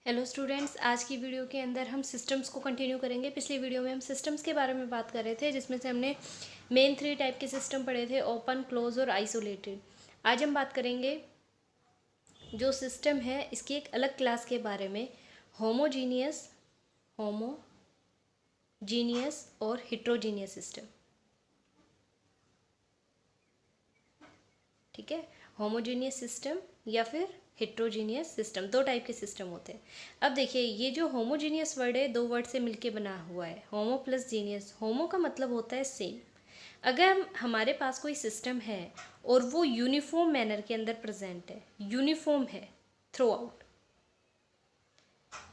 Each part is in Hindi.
हेलो स्टूडेंट्स, आज की वीडियो के अंदर हम सिस्टम्स को कंटिन्यू करेंगे। पिछली वीडियो में हम सिस्टम्स के बारे में बात कर रहे थे, जिसमें से हमने मेन 3 टाइप के सिस्टम पढ़े थे, ओपन, क्लोज और आइसोलेटेड। आज हम बात करेंगे जो सिस्टम है इसकी एक अलग क्लास के बारे में, होमोजीनियस और हिट्रोजीनियस सिस्टम। ठीक है, होमोजीनियस सिस्टम या फिर हिट्रोजीनियस सिस्टम, दो टाइप के सिस्टम होते हैं। अब देखिए, ये जो होमोजीनियस वर्ड है, दो वर्ड से मिलके बना हुआ है, होमो प्लस जीनियस। होमो का मतलब होता है सेम। अगर हमारे पास कोई सिस्टम है और वो यूनिफॉर्म मैनर के अंदर प्रेजेंट है, यूनिफॉर्म है थ्रू आउट,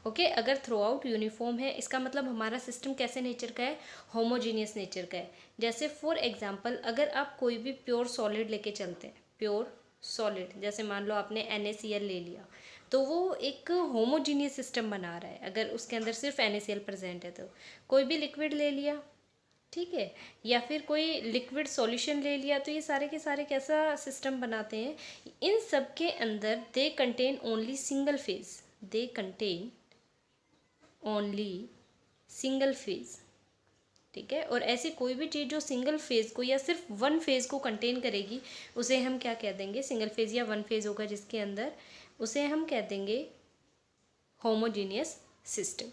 ओके, अगर थ्रू आउट यूनिफॉर्म है, इसका मतलब हमारा सिस्टम कैसे नेचर का है, होमोजीनियस नेचर का है। जैसे फॉर एग्जांपल, अगर आप कोई भी प्योर सॉलिड लेके चलते हैं, प्योर सॉलिड, जैसे मान लो आपने NaCl ले लिया, तो वो एक होमोजीनियस सिस्टम बना रहा है। अगर उसके अंदर सिर्फ NaCl प्रेजेंट है तो कोई भी लिक्विड ले लिया, ठीक है, या फिर कोई लिक्विड सॉल्यूशन ले लिया, तो ये सारे के सारे कैसा सिस्टम बनाते हैं, इन सब के अंदर they contain only single phase, they contain only single phase. ठीक है, और ऐसी कोई भी चीज़ जो सिंगल फेज को या सिर्फ वन फेज को कंटेन करेगी, उसे हम क्या कह देंगे, सिंगल फेज या वन फेज होगा जिसके अंदर, उसे हम कह देंगे होमोजीनियस सिस्टम।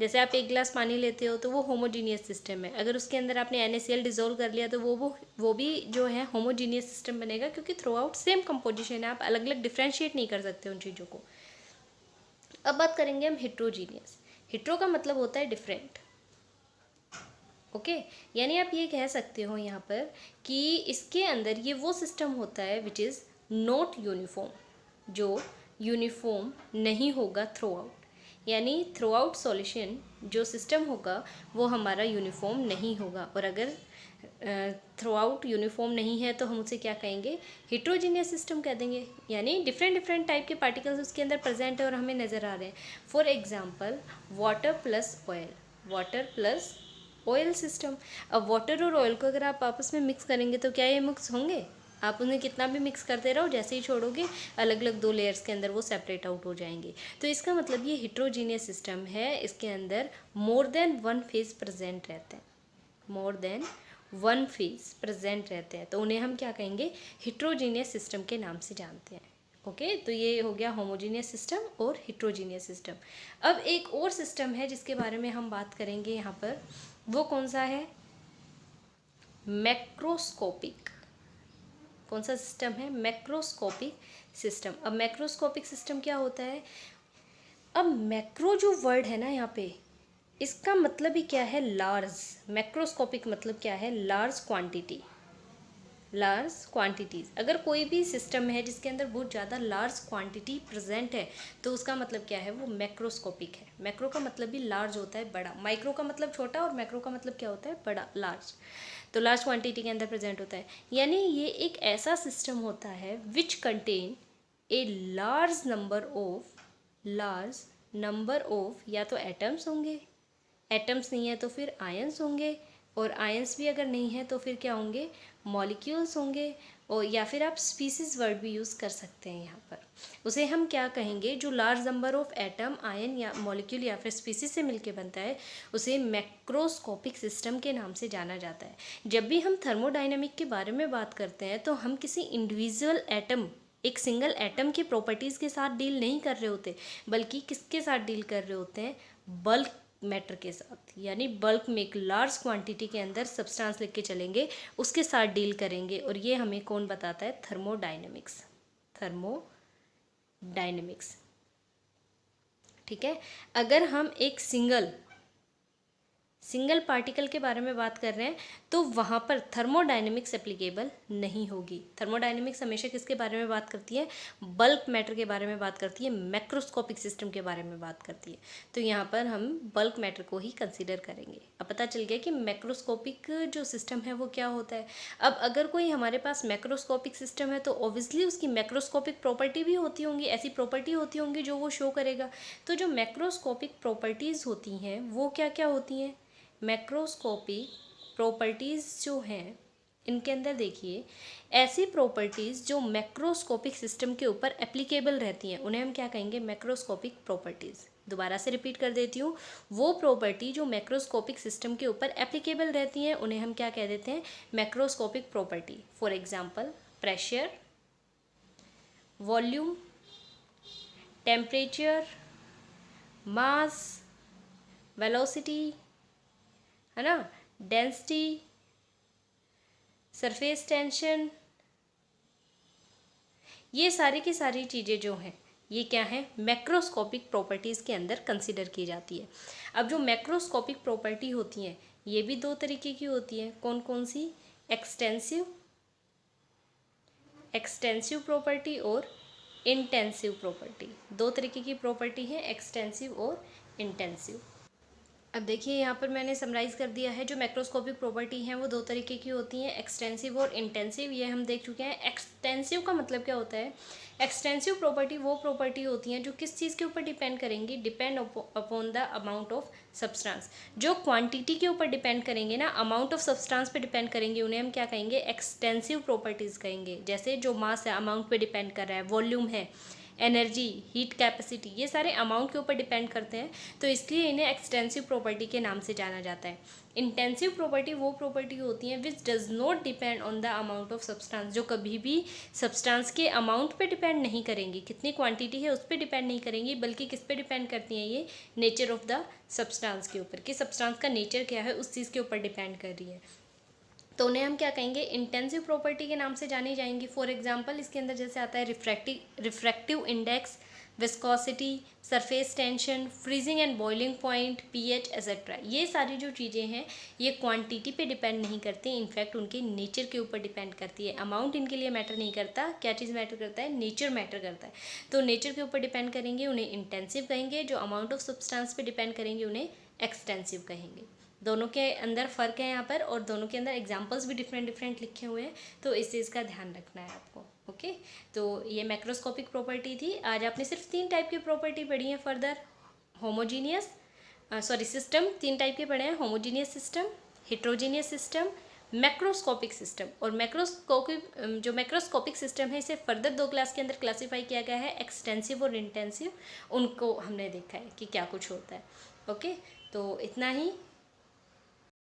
जैसे आप एक गिलास पानी लेते हो तो वो होमोजीनियस सिस्टम है। अगर उसके अंदर आपने NaCl डिजोल्व कर लिया तो वो भी जो है होमोजीनियस सिस्टम बनेगा, क्योंकि थ्रू आउट सेम कंपोजिशन है, आप अलग अलग डिफ्रेंशिएट नहीं कर सकते उन चीज़ों को। अब बात करेंगे हम हिट्रोजीनियस। हिट्रो का मतलब होता है डिफरेंट, ओके, यानी आप ये कह सकते हो यहाँ पर कि इसके अंदर ये वो सिस्टम होता है विच इज़ नॉट यूनिफॉर्म, जो यूनिफॉर्म नहीं होगा थ्रू आउट। यानी थ्रू आउट सॉल्यूशन जो सिस्टम होगा वो हमारा यूनिफॉर्म नहीं होगा। और अगर थ्रू आउट यूनिफॉर्म नहीं है तो हम उसे क्या कहेंगे, हिट्रोजीनियस सिस्टम कह देंगे। यानी डिफरेंट डिफरेंट टाइप के पार्टिकल्स उसके अंदर प्रेजेंट है और हमें नज़र आ रहे हैं। For example, water plus oil, water plus oil system. अब वाटर और ऑयल को अगर आप आपस में मिक्स करेंगे तो क्या ये मिक्स होंगे? आप उन्हें कितना भी मिक्स करते रहो, जैसे ही छोड़ोगे अलग अलग दो लेयर्स के अंदर वो सेपरेट आउट हो जाएंगे। तो इसका मतलब ये हिट्रोजीनियस सिस्टम है, इसके अंदर more than one phase present रहते हैं, more than one phase present रहते हैं, तो उन्हें हम क्या कहेंगे, हिट्रोजीनियस सिस्टम के नाम से जानते हैं। ओके, तो ये हो गया होमोजीनियस सिस्टम और हिट्रोजीनियस सिस्टम। अब एक और सिस्टम है जिसके बारे में हम बात करेंगे यहाँ पर, वो कौन सा है, मैक्रोस्कोपिक। कौन सा सिस्टम है, मैक्रोस्कोपिक सिस्टम। अब मैक्रोस्कोपिक सिस्टम क्या होता है, अब मैक्रो जो वर्ड है ना यहाँ पे, इसका मतलब ही क्या है, लार्ज। मैक्रोस्कोपिक मतलब क्या है, लार्ज क्वांटिटी, लार्ज क्वांटिटीज़। अगर कोई भी सिस्टम है जिसके अंदर बहुत ज़्यादा लार्ज क्वांटिटी प्रेजेंट है तो उसका मतलब क्या है, वो मैक्रोस्कोपिक है। मैक्रो का मतलब भी लार्ज होता है, बड़ा। माइक्रो का मतलब छोटा और मैक्रो का मतलब क्या होता है, बड़ा, लार्ज। तो लार्ज क्वांटिटी के अंदर प्रेजेंट होता है। यानी ये एक ऐसा सिस्टम होता है which contain a large number of, या तो एटम्स होंगे, एटम्स नहीं है तो फिर आयंस होंगे, और आयंस भी अगर नहीं है तो फिर क्या होंगे, मॉलिक्यूल्स होंगे। और या फिर आप स्पीसीज वर्ड भी यूज़ कर सकते हैं यहाँ पर। उसे हम क्या कहेंगे, जो large number of atom, ion या मॉलिक्यूल या फिर स्पीसीज से मिलके बनता है, उसे मैक्रोस्कोपिक सिस्टम के नाम से जाना जाता है। जब भी हम थर्मोडाइनमिक के बारे में बात करते हैं तो हम किसी इंडिविजुअल एटम, एक सिंगल एटम की प्रॉपर्टीज़ के साथ डील नहीं कर रहे होते, बल्कि किसके साथ डील कर रहे होते हैं, बल्क मैटर के साथ। यानी बल्क में एक लार्ज क्वांटिटी के अंदर सब्सटेंस लेके चलेंगे, उसके साथ डील करेंगे। और ये हमें कौन बताता है, थर्मोडायनेमिक्स, थर्मोडायनेमिक्स। ठीक है, अगर हम एक सिंगल पार्टिकल के बारे में बात कर रहे हैं तो वहाँ पर थर्मोडायनेमिक्स एप्लीकेबल नहीं होगी। थर्मोडायनेमिक्स हमेशा किसके बारे में बात करती है, बल्क मैटर के बारे में बात करती है, मैक्रोस्कोपिक सिस्टम के बारे में बात करती है। तो यहाँ पर हम बल्क मैटर को ही कंसीडर करेंगे। अब पता चल गया कि मैक्रोस्कोपिक जो सिस्टम है वो क्या होता है। अब अगर कोई हमारे पास मैक्रोस्कोपिक सिस्टम है तो ऑब्वियसली उसकी मैक्रोस्कोपिक प्रॉपर्टी भी होती होंगी, ऐसी प्रॉपर्टी होती होंगी जो वो शो करेगा। तो जो मैक्रोस्कोपिक प्रॉपर्टीज़ होती हैं वो क्या क्या होती हैं, मैक्रोस्कोपिक प्रॉपर्टीज़ जो हैं इनके अंदर देखिए ऐसी प्रॉपर्टीज़ जो मैक्रोस्कोपिक सिस्टम के ऊपर एप्लीकेबल रहती हैं उन्हें हम क्या कहेंगे, मैक्रोस्कोपिक प्रॉपर्टीज़। दोबारा से रिपीट कर देती हूँ, वो प्रॉपर्टी जो मैक्रोस्कोपिक सिस्टम के ऊपर एप्लीकेबल रहती हैं उन्हें हम क्या कह देते हैं, macroscopic property. For example pressure, volume, temperature, mass, velocity, है ना, डेंसिटी, सरफेस टेंशन, ये सारी की सारी चीज़ें जो हैं ये क्या है, मैक्रोस्कोपिक प्रॉपर्टीज़ के अंदर कंसिडर की जाती है। अब जो मैक्रोस्कोपिक प्रॉपर्टी होती हैं ये भी दो तरीके की होती है, कौन कौन सी, एक्सटेंसिव प्रॉपर्टी और इंटेंसिव प्रॉपर्टी। दो तरीके की प्रॉपर्टी है, एक्सटेंसिव और इंटेंसिव। अब देखिए यहाँ पर मैंने समराइज़ कर दिया है, जो मैक्रोस्कोपिक प्रॉपर्टी हैं वो दो तरीके की होती हैं, एक्सटेंसिव और इंटेंसिव। ये हम देख चुके हैं। एक्सटेंसिव का मतलब क्या होता है, एक्सटेंसिव प्रॉपर्टी वो प्रॉपर्टी होती हैं जो किस चीज़ के ऊपर डिपेंड करेंगी, depend upon the amount of substance. जो क्वांटिटी के ऊपर डिपेंड करेंगे ना, अमाउंट ऑफ सब्सटेंस पे डिपेंड करेंगे, उन्हें हम क्या कहेंगे, एक्सटेंसिव प्रॉपर्टीज़ कहेंगे। जैसे जो मास है अमाउंट पे डिपेंड कर रहा है, वॉल्यूम है, एनर्जी, हीट कैपेसिटी, ये सारे अमाउंट के ऊपर डिपेंड करते हैं, तो इसलिए इन्हें एक्सटेंसिव प्रॉपर्टी के नाम से जाना जाता है। इंटेंसिव प्रॉपर्टी वो प्रॉपर्टी होती हैं which does not depend on the amount of substance, जो कभी भी सब्सटेंस के अमाउंट पे डिपेंड नहीं करेंगी, कितनी क्वांटिटी है उस पर डिपेंड नहीं करेंगी, बल्कि किस पे डिपेंड करती हैं, ये नेचर ऑफ द सब्सटेंस के ऊपर, कि सब्सटेंस का नेचर क्या है उस चीज़ के ऊपर डिपेंड कर रही है। तो उन्हें हम क्या कहेंगे, इंटेंसिव प्रॉपर्टी के नाम से जानी जाएंगी। फॉर एग्जांपल इसके अंदर जैसे आता है refractive index, viscosity, surface tension, freezing and boiling point, pH etcetera. ये सारी जो चीज़ें हैं ये क्वांटिटी पे डिपेंड नहीं करती, इनफैक्ट उनके नेचर के ऊपर डिपेंड करती है। अमाउंट इनके लिए मैटर नहीं करता, क्या चीज़ मैटर करता है, नेचर मैटर करता है। तो नेचर के ऊपर डिपेंड करेंगे उन्हें इंटेंसिव कहेंगे, जो अमाउंट ऑफ सब्सटेंस पे डिपेंड करेंगे उन्हें एक्सटेंसिव कहेंगे। दोनों के अंदर फ़र्क है यहाँ पर, और दोनों के अंदर एग्जांपल्स भी डिफरेंट डिफरेंट लिखे हुए हैं, तो इस चीज़ का ध्यान रखना है आपको। ओके, तो ये मैक्रोस्कोपिक प्रॉपर्टी थी। आज आपने सिर्फ 3 टाइप की प्रॉपर्टी पढ़ी है फर्दर। होमोजीनियस सिस्टम 3 टाइप के पढ़े हैं, homogeneous system, heterogeneous system, macroscopic system. और जो मैक्रोस्कोपिक सिस्टम है इसे फर्दर 2 क्लास के अंदर क्लासीफाई किया गया है, एक्सटेंसिव और इंटेंसिव। उनको हमने देखा है कि क्या कुछ होता है। ओके, तो इतना ही।